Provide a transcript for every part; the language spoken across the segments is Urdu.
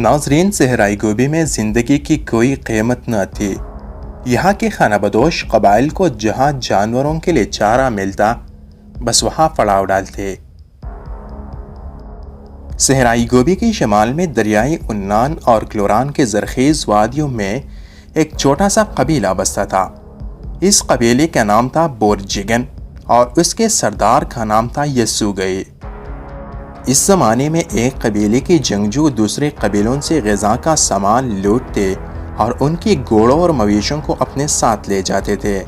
ناظرین، صحرائی گوبی میں زندگی کی کوئی قیمت نہ تھی۔ یہاں کے خانہ بدوش قبائل کو جہاں جانوروں کے لیے چارہ ملتا، بس وہاں پڑاؤ ڈالتے۔ صحرائی گوبی کے شمال میں دریائے عنان اور کلوران کے زرخیز وادیوں میں ایک چھوٹا سا قبیلہ بستا تھا۔ اس قبیلے کا نام تھا بورجیگن اور اس کے سردار کا نام تھا یسوگئی۔ اس زمانے میں ایک قبیلے کے جنگجو دوسرے قبیلوں سے غذا کا سامان لوٹتے اور ان کی گھوڑوں اور مویشیوں کو اپنے ساتھ لے جاتے تھے۔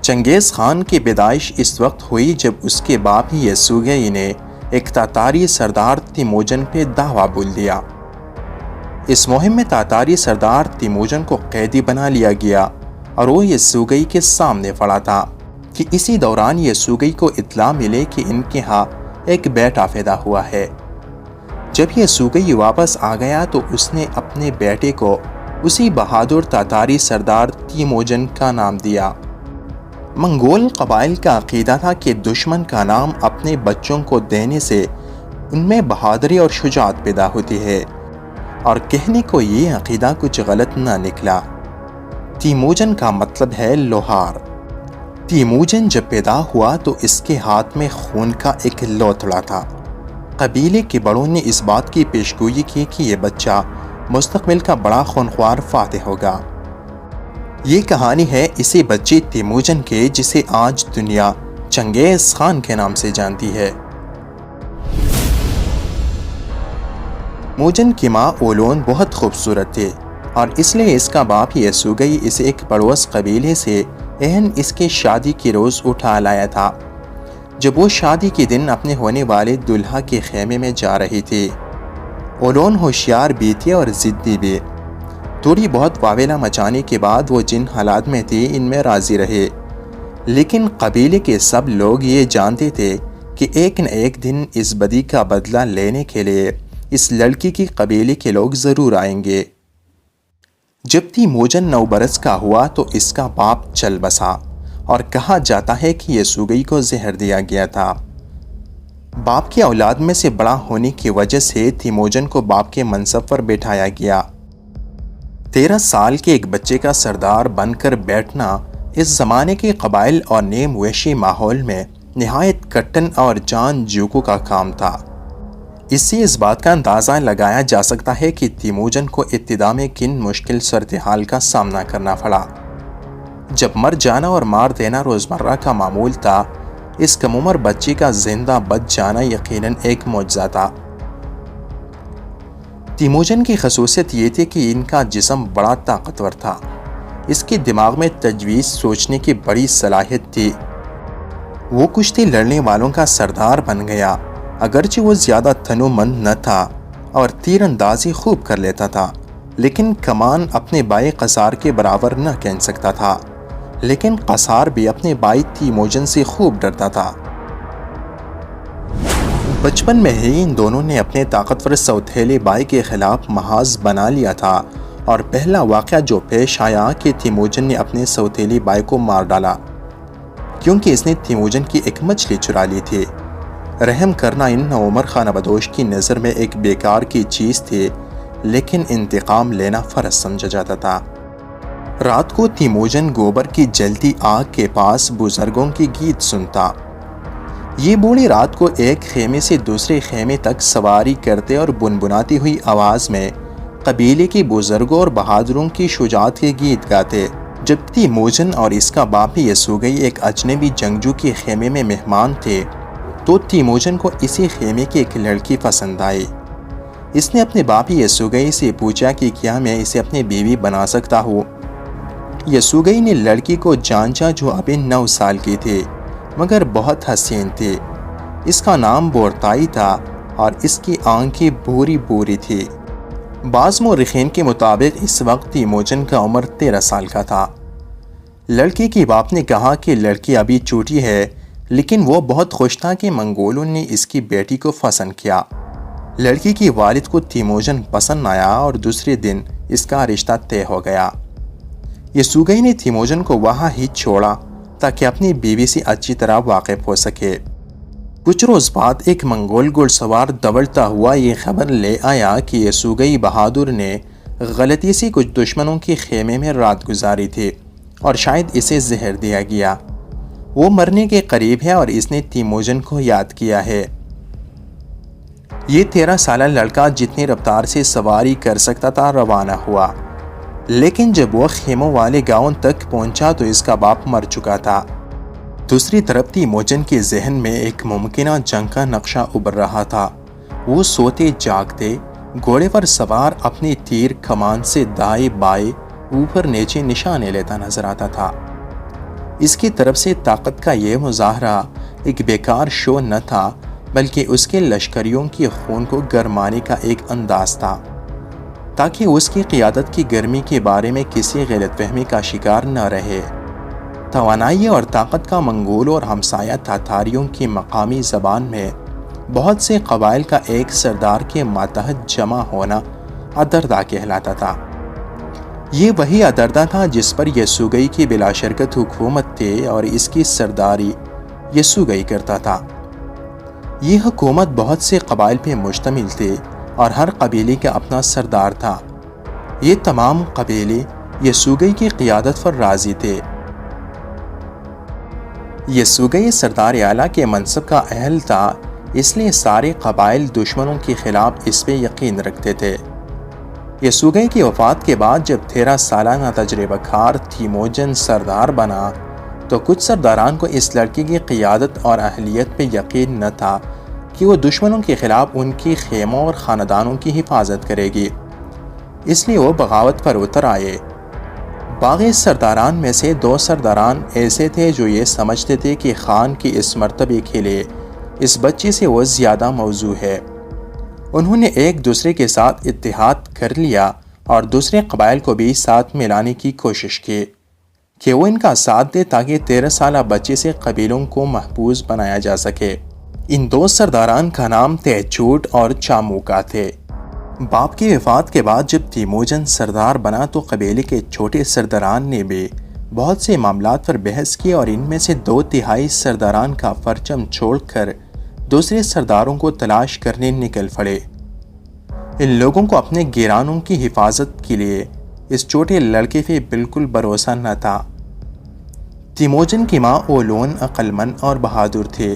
چنگیز خان کی پیدائش اس وقت ہوئی جب اس کے باپ یسوگئی نے ایک تاتاری سردار تیموجن پہ دعویٰ بول دیا۔ اس مہم میں تاتاری سردار تیموجن کو قیدی بنا لیا گیا اور وہ یسوگئی کے سامنے پڑا تھا کہ اسی دوران یسوگئی کو اطلاع ملے کہ ان کے ہاں ایک بیٹا پیدا ہوا ہے۔ جب یسوگئی واپس آ گیا تو اس نے اپنے بیٹے کو اسی بہادر تاتاری سردار تیموجن کا نام دیا۔ منگول قبائل کا عقیدہ تھا کہ دشمن کا نام اپنے بچوں کو دینے سے ان میں بہادری اور شجاعت پیدا ہوتی ہے، اور کہنے کو یہ عقیدہ کچھ غلط نہ نکلا۔ تیموجن کا مطلب ہے لوہار۔ تیموجن جب پیدا ہوا تو اس کے ہاتھ میں خون کا ایک لوتھڑا تھا۔ قبیلے کے بڑوں نے اس بات کی پیشگوئی کی کہ یہ بچہ مستقبل کا بڑا خونخوار فاتح ہوگا۔ یہ کہانی ہے اسی بچے تیموجن کے جسے آج دنیا چنگیز خان کے نام سے جانتی ہے۔ موجن کی ماں اولون بہت خوبصورت تھے اور اس لیے اس کا باپ یسوگئی اسے ایک پڑوس قبیلے سے اس کے شادی کی روز اٹھا لایا تھا، جب وہ شادی کے دن اپنے ہونے والے دلہا کے خیمے میں جا رہی تھی۔ اولون ہوشیار بھی تھی اور ضدی بھی۔ تھوڑی بہت واویلا مچانے کے بعد وہ جن حالات میں تھی ان میں راضی رہے، لیکن قبیلے کے سب لوگ یہ جانتے تھے کہ ایک نہ ایک دن اس بدی کا بدلہ لینے کے لیے اس لڑکی کی قبیلے کے لوگ ضرور آئیں گے۔ جب تیموجن 9 برس کا ہوا تو اس کا باپ چل بسا اور کہا جاتا ہے کہ یسوگئی کو زہر دیا گیا تھا۔ باپ کی اولاد میں سے بڑا ہونے کی وجہ سے تیموجن کو باپ کے منصب پر بٹھایا گیا۔ 13 سال کے ایک بچے کا سردار بن کر بیٹھنا اس زمانے کے قبائل اور نیم وحشی ماحول میں نہایت کٹھن اور جان جوکو کا کام تھا۔ اس سے اس بات کا اندازہ لگایا جا سکتا ہے کہ تیموجن کو ابتدا میں کن مشکل صورتحال کا سامنا کرنا پڑا۔ جب مر جانا اور مار دینا روزمرہ کا معمول تھا، اس کم عمر بچے کا زندہ بچ جانا یقیناً ایک معجزہ تھا۔ تیموجن کی خصوصیت یہ تھی کہ ان کا جسم بڑا طاقتور تھا۔ اس کے دماغ میں تجویز سوچنے کی بڑی صلاحیت تھی۔ وہ کشتی لڑنے والوں کا سردار بن گیا، اگرچہ وہ زیادہ تنومند نہ تھا اور تیر اندازی خوب کر لیتا تھا، لیکن کمان اپنے بھائی قصار کے برابر نہ کھینچ سکتا تھا، لیکن قصار بھی اپنے بھائی تیموجن سے خوب ڈرتا تھا۔ بچپن میں ہی ان دونوں نے اپنے طاقتور سوتیلے بھائی کے خلاف محاذ بنا لیا تھا، اور پہلا واقعہ جو پیش آیا کہ تیموجن نے اپنے سوتیلے بھائی کو مار ڈالا کیونکہ اس نے تیموجن کی ایک مچھلی چرا لی تھی۔ رحم کرنا ان نوعمر خانہ بدوش کی نظر میں ایک بیکار کی چیز تھی، لیکن انتقام لینا فرض سمجھا جاتا تھا۔ رات کو تیموجن گوبر کی جلتی آگ کے پاس بزرگوں کی گیت سنتا۔ یہ بوڑھے رات کو ایک خیمے سے دوسرے خیمے تک سواری کرتے اور بنبناتی ہوئی آواز میں قبیلے کے بزرگوں اور بہادروں کی شجاعت کے گیت گاتے۔ جب تیموجن اور اس کا باپ یسوگئی ایک اجنبی جنگجو کے خیمے میں مہمان تھے تو تیموجن کو اسی خیمے کی ایک لڑکی پسند آئی۔ اس نے اپنے باپ یسوگئی سے پوچھا کہ کیا میں اسے اپنی بیوی بنا سکتا ہوں۔ یسوگئی نے لڑکی کو جانچا جو ابھی 9 سال کی تھی مگر بہت حسین تھی۔ اس کا نام بورتائی تھا اور اس کی آنکھیں بھوری بھوری تھی۔ بعض مورخین کے مطابق اس وقت تیموجن کا عمر 13 سال کا تھا۔ لڑکی کے باپ نے کہا کہ لڑکی ابھی چھوٹی ہے، لیکن وہ بہت خوش تھا کہ منگولوں نے اس کی بیٹی کو پسند کیا۔ لڑکی کی والد کو تیموجن پسند آیا اور دوسرے دن اس کا رشتہ طے ہو گیا۔ یسوگئی نے تیموجن کو وہاں ہی چھوڑا تاکہ اپنی بیوی سے اچھی طرح واقف ہو سکے۔ کچھ روز بعد ایک منگول گھڑ سوار دوڑتا ہوا یہ خبر لے آیا کہ یسوگئی بہادر نے غلطی سے کچھ دشمنوں کے خیمے میں رات گزاری تھی اور شاید اسے زہر دیا گیا۔ وہ مرنے کے قریب ہے اور اس نے تیموجن کو یاد کیا ہے۔ یہ 13 سالہ لڑکا جتنی رفتار سے سواری کر سکتا تھا روانہ ہوا، لیکن جب وہ خیموں والے گاؤں تک پہنچا تو اس کا باپ مر چکا تھا۔ دوسری طرف تیموجن کے ذہن میں ایک ممکنہ جنگ کا نقشہ ابھر رہا تھا۔ وہ سوتے جاگتے گھوڑے پر سوار اپنی تیر کمان سے دائیں بائیں اوپر نیچے نشانے لیتا نظر آتا تھا۔ اس کی طرف سے طاقت کا یہ مظاہرہ ایک بیکار شو نہ تھا، بلکہ اس کے لشکریوں کے خون کو گرمانے کا ایک انداز تھا، تاکہ اس کی قیادت کی گرمی کے بارے میں کسی غلط فہمی کا شکار نہ رہے۔ توانائی اور طاقت کا منگول اور ہمسایہ تاتاریوں کی مقامی زبان میں بہت سے قبائل کا ایک سردار کے ماتحت جمع ہونا ادردہ کہلاتا تھا۔ یہ وہی ادردہ تھا جس پر یسوگئی کی بلا شرکت حکومت تھی اور اس کی سرداری یسوگئی کرتا تھا۔ یہ حکومت بہت سے قبائل پہ مشتمل تھی اور ہر قبیلے کا اپنا سردار تھا۔ یہ تمام قبیلے یسوگئی کی قیادت پر راضی تھے۔ یسوگئی سردار اعلیٰ کے منصب کا اہل تھا، اس لیے سارے قبائل دشمنوں کے خلاف اس پہ یقین رکھتے تھے۔ یسوگئی کی وفات کے بعد جب 13 سالہ تجربہ کار تیموجن سردار بنا تو کچھ سرداران کو اس لڑکے کی قیادت اور اہلیت پہ یقین نہ تھا کہ وہ دشمنوں کے خلاف ان کی خیموں اور خاندانوں کی حفاظت کرے گی، اس لیے وہ بغاوت پر اتر آئے۔ باغی سرداران میں سے 2 سرداران ایسے تھے جو یہ سمجھتے تھے کہ خان کی اس مرتبے کے لیے اس بچے سے وہ زیادہ موزوں ہے۔ انہوں نے ایک دوسرے کے ساتھ اتحاد کر لیا اور دوسرے قبائل کو بھی ساتھ ملانے کی کوشش کی کہ وہ ان کا ساتھ دے تاکہ 13 سالہ بچے سے قبیلوں کو محفوظ بنایا جا سکے۔ ان 2 سرداران کا نام تہچوٹ اور چاموکا تھے۔ باپ کی وفات کے بعد جب تیموجن سردار بنا تو قبیلے کے چھوٹے سرداران نے بھی بہت سے معاملات پر بحث کی اور ان میں سے 2/3 سرداران کا پرچم چھوڑ کر دوسرے سرداروں کو تلاش کرنے نکل پڑے۔ ان لوگوں کو اپنے گیرانوں کی حفاظت کے لیے اس چھوٹے لڑکے پہ بالکل بھروسہ نہ تھا۔ تیموجن کی ماں اولون عقل مند اور بہادر تھے۔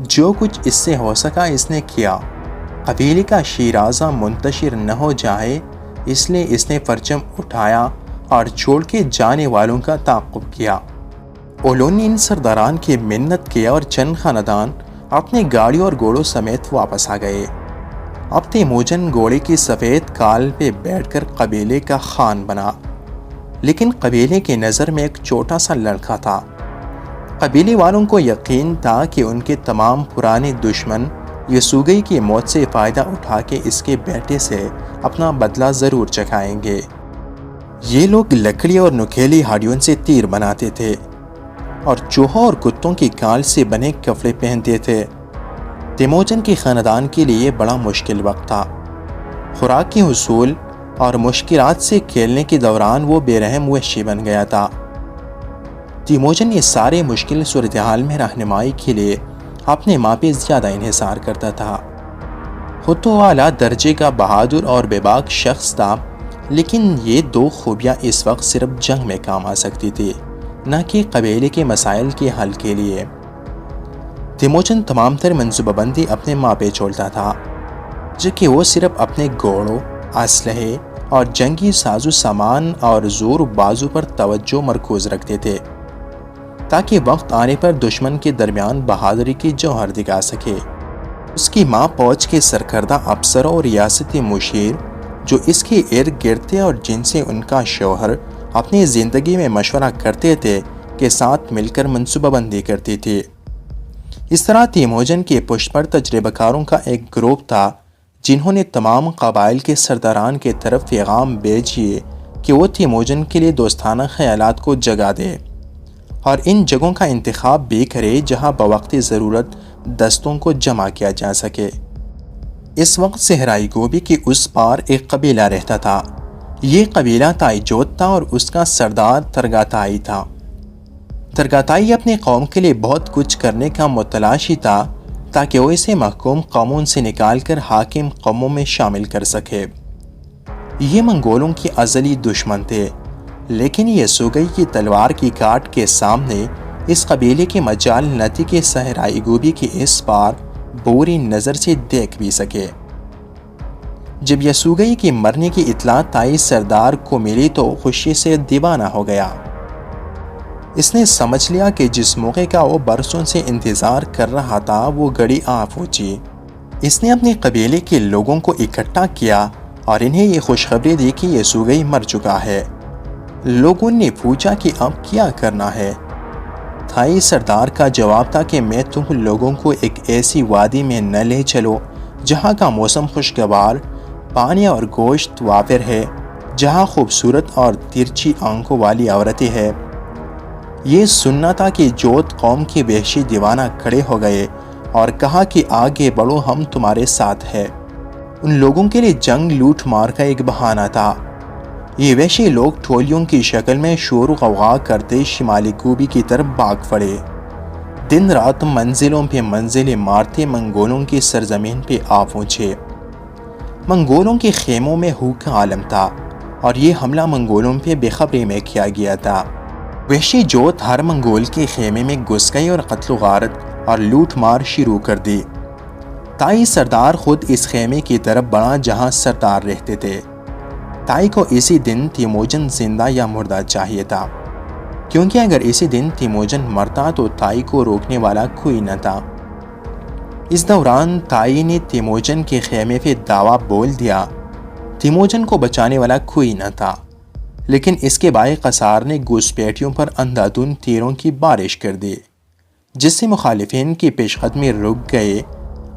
جو کچھ اس سے ہو سکا اس نے کیا۔ قبیلے کا شیرازہ منتشر نہ ہو جائے اس لیے اس نے پرچم اٹھایا اور چھوڑ کے جانے والوں کا تعاقب کیا۔ اولون نے ان سرداران کی منت کیا اور چند خاندان اپنے گاڑیوں اور گھوڑوں سمیت واپس آ گئے۔ اب تیموجن گھوڑے کی سفید کال پہ بیٹھ کر قبیلے کا خان بنا، لیکن قبیلے کی نظر میں ایک چھوٹا سا لڑکا تھا۔ قبیلے والوں کو یقین تھا کہ ان کے تمام پرانے دشمن یسوگئی کی موت سے فائدہ اٹھا کے اس کے بیٹے سے اپنا بدلہ ضرور چکھائیں گے۔ یہ لوگ لکڑی اور نکیلی ہڈیوں سے تیر بناتے تھے اور چوہوں اور کتوں کی کال سے بنے کپڑے پہنتے تھے۔ تیموجن کے خاندان کے لیے بڑا مشکل وقت تھا۔ خوراک کے حصول اور مشکلات سے کھیلنے کے دوران وہ بے رحم وحشی بن گیا تھا۔ تیموجن اس سارے مشکل صورتحال میں رہنمائی کے لیے اپنے ماں پہ زیادہ انحصار کرتا تھا۔ خود تو اعلیٰ درجے کا بہادر اور بے باک شخص تھا، لیکن یہ 2 خوبیاں اس وقت صرف جنگ میں کام آ سکتی تھی، نہ کہ قبیلے کے مسائل کے حل کے لیے۔ تیموجن تمام تر منصوبہ بندی اپنے ماں پہ چھوڑتا تھا، جبکہ وہ صرف اپنے گھوڑوں، اسلحے اور جنگی ساز و سامان اور زور و بازو پر توجہ مرکوز رکھتے تھے، تاکہ وقت آنے پر دشمن کے درمیان بہادری کی جوہر دکھا سکے۔ اس کی ماں فوج کے سرکردہ افسروں اور ریاستی مشیر جو اس کے ارد گرد تھے اور جن سے ان کا شوہر اپنی زندگی میں مشورہ کرتے تھے کے ساتھ مل کر منصوبہ بندی کرتی تھی۔ اس طرح تیموجن کے پشت پر تجربہ کاروں کا ایک گروپ تھا جنہوں نے تمام قبائل کے سرداران کی طرف پیغام بھیجے کہ وہ تیموجن کے لیے دوستانہ خیالات کو جگہ دے اور ان جگہوں کا انتخاب بھی کرے جہاں بوقت ضرورت دستوں کو جمع کیا جا سکے۔ اس وقت صحرائی گوبی کے اس پار ایک قبیلہ رہتا تھا۔ یہ قبیلہ تائیجوت تھا اور اس کا سردار ترگاتائی تھا۔ ترگاتائی اپنی قوم کے لیے بہت کچھ کرنے کا متلاشی تھا، تاکہ وہ اسے محکوم قوموں سے نکال کر حاکم قوموں میں شامل کر سکے۔ یہ منگولوں کے ازلی دشمن تھے، لیکن یہ سوگئی کی تلوار کی کاٹ کے سامنے اس قبیلے کے مجال نتی کے صحرائی گوبی کی اس پار بری نظر سے دیکھ بھی سکے۔ جب یسوگئی کی مرنے کی اطلاع تائی سردار کو ملی تو خوشی سے دیوانہ ہو گیا۔ اس نے سمجھ لیا کہ جس موقع کا وہ برسوں سے انتظار کر رہا تھا وہ گھڑی آ پہنچی۔ اس نے اپنے قبیلے کے لوگوں کو اکٹھا کیا اور انہیں یہ خوشخبری دی کہ یسوگئی مر چکا ہے۔ لوگوں نے پوچھا کہ اب کیا کرنا ہے؟ تھائی سردار کا جواب تھا کہ میں تم لوگوں کو ایک ایسی وادی میں نہ لے چلو جہاں کا موسم خوشگوار، پانی اور گوشت وافر ہے، جہاں خوبصورت اور ترچھی آنکھوں والی عورتیں ہیں۔ یہ سننا تھا کہ جوت قوم کے وحشی دیوانہ کھڑے ہو گئے اور کہا کہ آگے بڑھو، ہم تمہارے ساتھ ہیں۔ ان لوگوں کے لیے جنگ لوٹ مار کا ایک بہانہ تھا۔ یہ وحشی لوگ ٹولیوں کی شکل میں شور و غوغا کرتے شمالی گوبی کی طرف بھاگ پڑے۔ دن رات منزلوں پہ منزلیں مارتے منگولوں کی سرزمین پہ آ پہنچے۔ منگولوں کے خیموں میں ہو کا عالم تھا اور یہ حملہ منگولوں پہ بے خبری میں کیا گیا تھا۔ وحشی جوت ہر منگول کے خیمے میں گھس گئی اور قتل و غارت اور لوٹ مار شروع کر دی۔ تائی سردار خود اس خیمے کی طرف بڑھا جہاں سردار رہتے تھے۔ تائی کو اسی دن تیموجن زندہ یا مردہ چاہیے تھا، کیونکہ اگر اسی دن تیموجن مرتا تو تائی کو روکنے والا کوئی نہ تھا۔ اس دوران تائی نے تیموجن کے خیمے پہ دعویٰ بول دیا۔ تیموجن کو بچانے والا کوئی نہ تھا، لیکن اس کے بائی قصار نے گھسپیٹیوں پر اندھادھند تیروں کی بارش کر دی، جس سے مخالفین کی پیش قدمی رک گئے،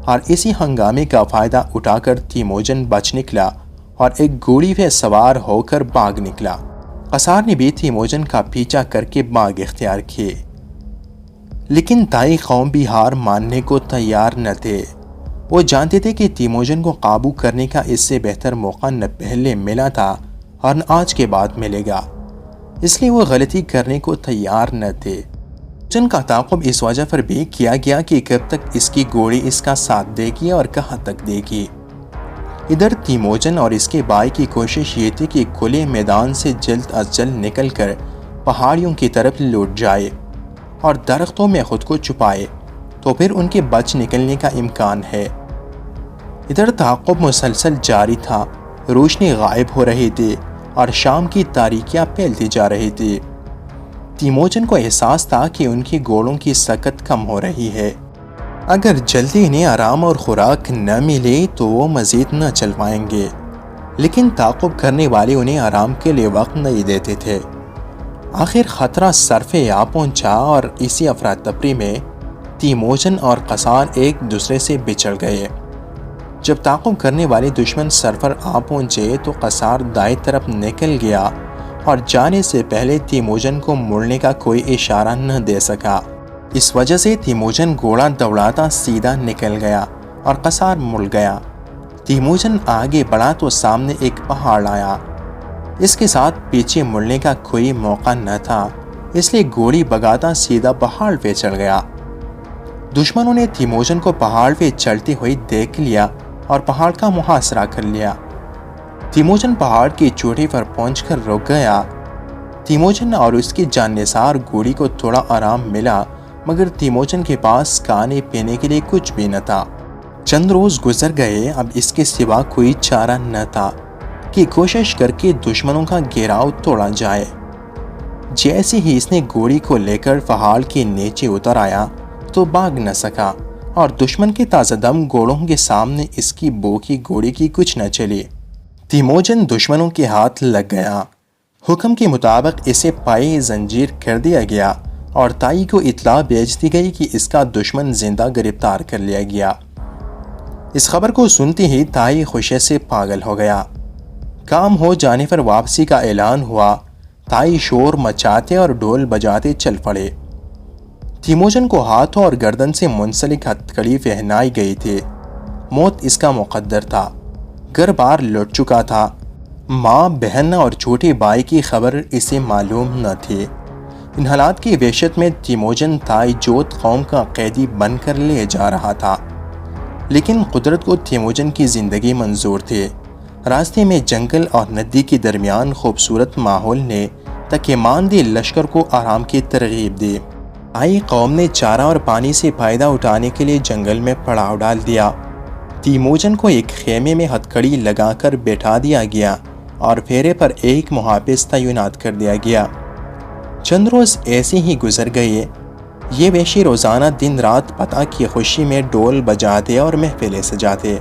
اور اسی ہنگامے کا فائدہ اٹھا کر تیموجن بچ نکلا اور ایک گھوڑی پہ سوار ہو کر بھاگ نکلا۔ قصار نے بھی تیموجن کا پیچھا کر کے بھاگ اختیار کیے، لیکن تائی قوم بھی ہار ماننے کو تیار نہ تھے۔ وہ جانتے تھے کہ تیموجن کو قابو کرنے کا اس سے بہتر موقع نہ پہلے ملا تھا اور نہ آج کے بعد ملے گا، اس لیے وہ غلطی کرنے کو تیار نہ تھے۔ جن کا تعاقب اس وجہ پر بھی کیا گیا کہ کب تک اس کی گھوڑی اس کا ساتھ دے گی اور کہاں تک دے گی۔ ادھر تیموجن اور اس کے بھائی کی کوشش یہ تھی کہ کھلے میدان سے جلد از جلد نکل کر پہاڑیوں کی طرف لوٹ جائے اور درختوں میں خود کو چھپائے، تو پھر ان کے بچ نکلنے کا امکان ہے۔ ادھر تعاقب مسلسل جاری تھا، روشنی غائب ہو رہی تھی اور شام کی تاریکیاں پھیلتی جا رہی تھی۔ تیموجن کو احساس تھا کہ ان کی گھوڑوں کی سکت کم ہو رہی ہے۔ اگر جلدی انہیں آرام اور خوراک نہ ملے تو وہ مزید نہ چل پائیں گے، لیکن تعاقب کرنے والے انہیں آرام کے لیے وقت نہیں دیتے تھے۔ آخر خطرہ سر پہ آ پہنچا اور اسی افراتفری میں تیموجن اور قصار ایک دوسرے سے بچھڑ گئے۔ جب تعاقب کرنے والے دشمن سر پر آ پہنچے تو قصار دائیں طرف نکل گیا اور جانے سے پہلے تیموجن کو مڑنے کا کوئی اشارہ نہ دے سکا۔ اس وجہ سے تیموجن گھوڑا دوڑاتا سیدھا نکل گیا اور قصار مڑ گیا۔ تیموجن آگے بڑھا تو سامنے ایک پہاڑ آیا۔ اس کے ساتھ پیچھے مڑنے کا کوئی موقع نہ تھا، اس لیے گھوڑی بگاتا سیدھا پہاڑ پہ چڑھ گیا۔ دشمنوں نے تیموجن کو پہاڑ پہ چڑھتے ہوئے دیکھ لیا اور پہاڑ کا محاصرہ کر لیا۔ تیموجن پہاڑ کی چوٹی پر پہنچ کر رک گیا۔ تیموجن اور اس کی جاننثار گھوڑی کو تھوڑا آرام ملا، مگر تیموجن کے پاس کھانے پینے کے لیے کچھ بھی نہ تھا۔ چند روز گزر گئے، اب اس کے سوا کوئی چارہ نہ تھا کہ کوشش کر کے دشمنوں کا گھیراؤ توڑا جائے۔ جیسے ہی اس نے گھوڑی کو لے کر پہاڑ کے نیچے اتر آیا تو بھاگ نہ سکا اور دشمن کے تازہ دم گھوڑوں کے سامنے اس کی بوکی گھوڑی کی کچھ نہ چلی۔ تیموجن دشمنوں کے ہاتھ لگ گیا۔ حکم کے مطابق اسے پائے زنجیر کر دیا گیا اور تائی کو اطلاع بھیج دی گئی کہ اس کا دشمن زندہ گرفتار کر لیا گیا۔ اس خبر کو سنتے ہی تائی خوشی سے پاگل ہو گیا۔ کام ہو جانے پر واپسی کا اعلان ہوا۔ تائی شور مچاتے اور ڈھول بجاتے چل پڑے۔ تیموجن کو ہاتھوں اور گردن سے منسلک ہتھکڑی پہنائی گئی تھی۔ موت اس کا مقدر تھا۔ گھر بار لٹ چکا تھا۔ ماں، بہن اور چھوٹے بھائی کی خبر اسے معلوم نہ تھی۔ ان حالات کی وحشت میں تیموجن تائی جوت قوم کا قیدی بن کر لے جا رہا تھا۔ لیکن قدرت کو تیموجن کی زندگی منظور تھی۔ راستے میں جنگل اور ندی کے درمیان خوبصورت ماحول نے ترکماندی لشکر کو آرام کی ترغیب دی۔ آئی قوم نے چارہ اور پانی سے فائدہ اٹھانے کے لیے جنگل میں پڑاؤ ڈال دیا۔ تیموجن کو ایک خیمے میں ہتھکڑی لگا کر بیٹھا دیا گیا اور پھیرے پر ایک محافظ تعینات کر دیا گیا۔ چند روز ایسے ہی گزر گئے۔ یہ وحشی روزانہ دن رات فتح کی خوشی میں ڈول بجاتے اور محفلیں سجاتے۔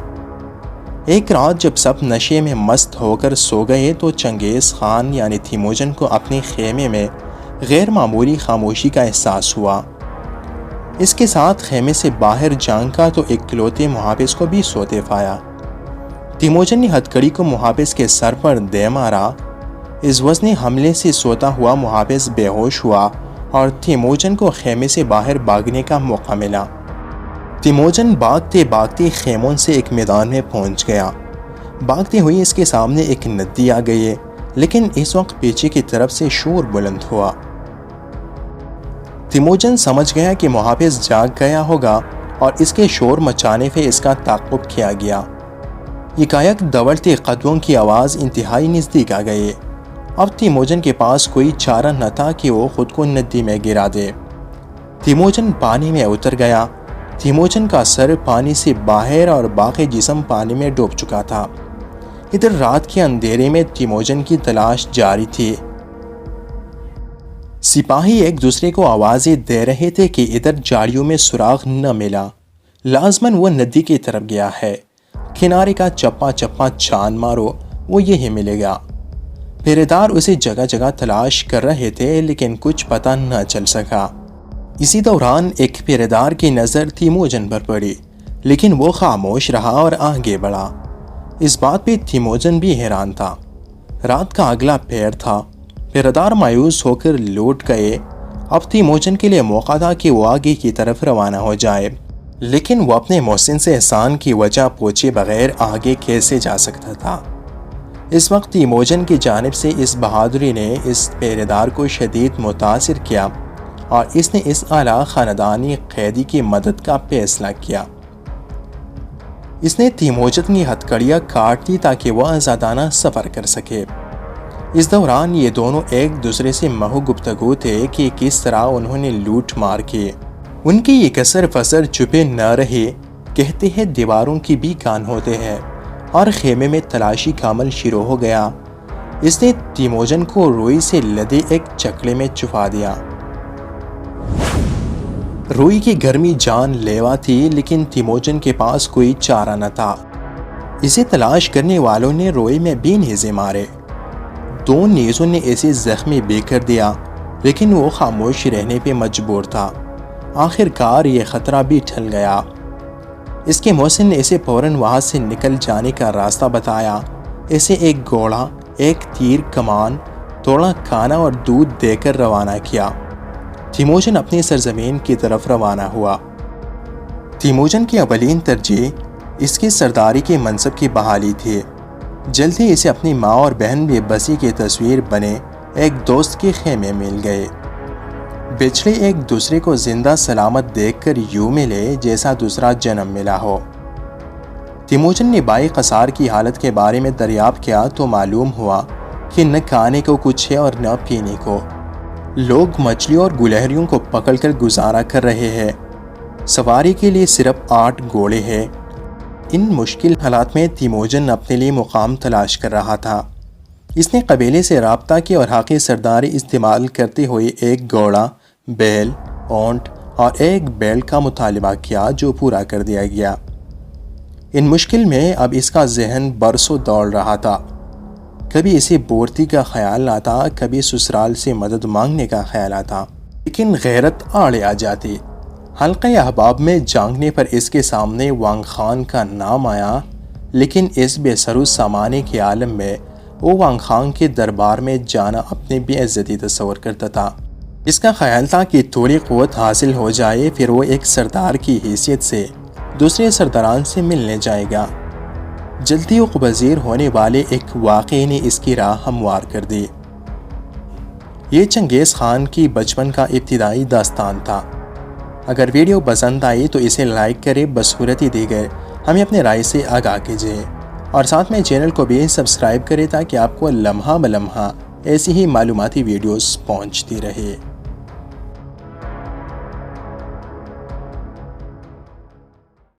ایک رات جب سب نشے میں مست ہو کر سو گئے تو چنگیز خان یعنی تیموجن کو اپنے خیمے میں غیر معمولی خاموشی کا احساس ہوا۔ اس کے ساتھ خیمے سے باہر جھانکا تو ایک اکلوتے محافظ کو بھی سوتے پایا۔ تیموجن نے ہتھکڑی کو محافظ کے سر پر دے مارا۔ اس وزنی حملے سے سوتا ہوا محافظ بے ہوش ہوا اور تیموجن کو خیمے سے باہر بھاگنے کا موقع ملا۔ تیموجن بھاگتے بھاگتے خیموں سے ایک میدان میں پہنچ گیا۔ بھاگتے ہوئے اس کے سامنے ایک ندی آ گئی، لیکن اس وقت پیچھے کی طرف سے شور بلند ہوا۔ تیموجن سمجھ گیا کہ محافظ جاگ گیا ہوگا اور اس کے شور مچانے پہ اس کا تعاقب کیا گیا۔ یکایک دوڑتے قدموں کی آواز انتہائی نزدیک آ گئی۔ اب تیموجن کے پاس کوئی چارہ نہ تھا کہ وہ خود کو ندی میں گرا دے۔ تیموجن پانی میں اتر گیا۔ تیموجن کا سر پانی سے باہر اور باقی جسم پانی میں ڈوب چکا تھا۔ ادھر رات کے اندھیرے میں تیموجن کی تلاش جاری تھی۔ سپاہی ایک دوسرے کو آوازیں دے رہے تھے کہ ادھر جھاڑیوں میں سراغ نہ ملا، لازماً وہ ندی کی طرف گیا ہے، کنارے کا چپا چپا چھان مارو، وہ یہی ملے گا۔ پہرے دار اسے جگہ جگہ تلاش کر رہے تھے لیکن کچھ پتہ نہ چل سکا۔ اسی دوران ایک پہرے دار کی نظر تیموجن پر پڑی، لیکن وہ خاموش رہا اور آگے بڑھا۔ اس بات پہ تیموجن بھی حیران تھا۔ رات کا اگلا پہر تھا۔ پہرے دار مایوس ہو کر لوٹ گئے۔ اب تیموجن کے لیے موقع تھا کہ وہ آگے کی طرف روانہ ہو جائے، لیکن وہ اپنے محسن سے احسان کی وجہ پوچھے بغیر آگے کیسے جا سکتا تھا؟ اس وقت تیموجن کی جانب سے اس بہادری نے اس پہرے دار کو شدید متاثر کیا اور اس نے اس اعلیٰ خاندانی قیدی کی مدد کا فیصلہ کیا۔ اس نے تیموجن کی ہتھکڑیاں کاٹ دی تاکہ وہ آزادانہ سفر کر سکے۔ اس دوران یہ دونوں ایک دوسرے سے محو گفتگو تھے کہ کس طرح انہوں نے لوٹ مار کی۔ ان کی یہ کسر فسر چھپے نہ رہے۔ کہتے ہیں دیواروں کی بھی کان ہوتے ہیں، اور خیمے میں تلاشی کا عمل شروع ہو گیا۔ اس نے تیموجن کو روئی سے لدے ایک چکلے میں چھپا دیا۔ روئی کی گرمی جان لیوا تھی، لیکن تیموجن کے پاس کوئی چارہ نہ تھا۔ اسے تلاش کرنے والوں نے روئی میں بھی نیزے مارے۔ دو نیزوں نے اسے زخمی بھی کر دیا، لیکن وہ خاموش رہنے پہ مجبور تھا۔ آخر کار یہ خطرہ بھی ٹل گیا۔ اس کے محسن نے اسے فوراً وہاں سے نکل جانے کا راستہ بتایا۔ اسے ایک گھوڑا، ایک تیر کمان، تھوڑا کھانا اور دودھ دے کر روانہ کیا۔ تیموجن اپنی سرزمین کی طرف روانہ ہوا۔ تیموجن کی اولین ترجیح اس کی سرداری کے منصب کی بحالی تھی۔ جلد ہی اسے اپنی ماں اور بہن بے بسی کی تصویر بنے ایک دوست کے خیمے مل گئے۔ بچھڑے ایک دوسرے کو زندہ سلامت دیکھ کر یوں ملے جیسا دوسرا جنم ملا ہو۔ تیموجن نے بھائی قصار کی حالت کے بارے میں دریافت کیا تو معلوم ہوا کہ نہ کھانے کو کچھ ہے اور نہ پینے کو۔ لوگ مچھلیوں اور گلہریوں کو پکڑ کر گزارا کر رہے ہیں۔ سواری کے لیے صرف 8 گھوڑے ہیں۔ ان مشکل حالات میں تیموجن اپنے لیے مقام تلاش کر رہا تھا۔ اس نے قبیلے سے رابطہ کیا اور حقیقی سرداری استعمال کرتے ہوئے ایک گھوڑا، بیل، اونٹ اور ایک بیل کا مطالبہ کیا جو پورا کر دیا گیا۔ ان مشکل میں اب اس کا ذہن برسوں دوڑ رہا تھا۔ کبھی اسے بورتی کا خیال آتا، کبھی سسرال سے مدد مانگنے کا خیال آتا، لیکن غیرت آڑے آ جاتی۔ حلقہ احباب میں جھانکنے پر اس کے سامنے وانگ خان کا نام آیا، لیکن اس بے سر و سامانے کے عالم میں وہ وانگ خان کے دربار میں جانا اپنی بے عزتی تصور کرتا تھا۔ اس کا خیال تھا کہ تھوڑی قوت حاصل ہو جائے پھر وہ ایک سردار کی حیثیت سے دوسرے سرداران سے ملنے جائے گا۔ جلدی وقت پذیر ہونے والے ایک واقعے نے اس کی راہ ہموار کر دی۔ یہ چنگیز خان کی بچپن کا ابتدائی داستان تھا۔ اگر ویڈیو پسند آئی تو اسے لائک کرے بصورت دیگر ہمیں اپنے رائے سے آگاہ کیجیے اور ساتھ میں چینل کو بھی سبسکرائب کریں تاکہ آپ کو لمحہ بلمحہ ایسی ہی معلوماتی ویڈیوز پہنچتی رہے۔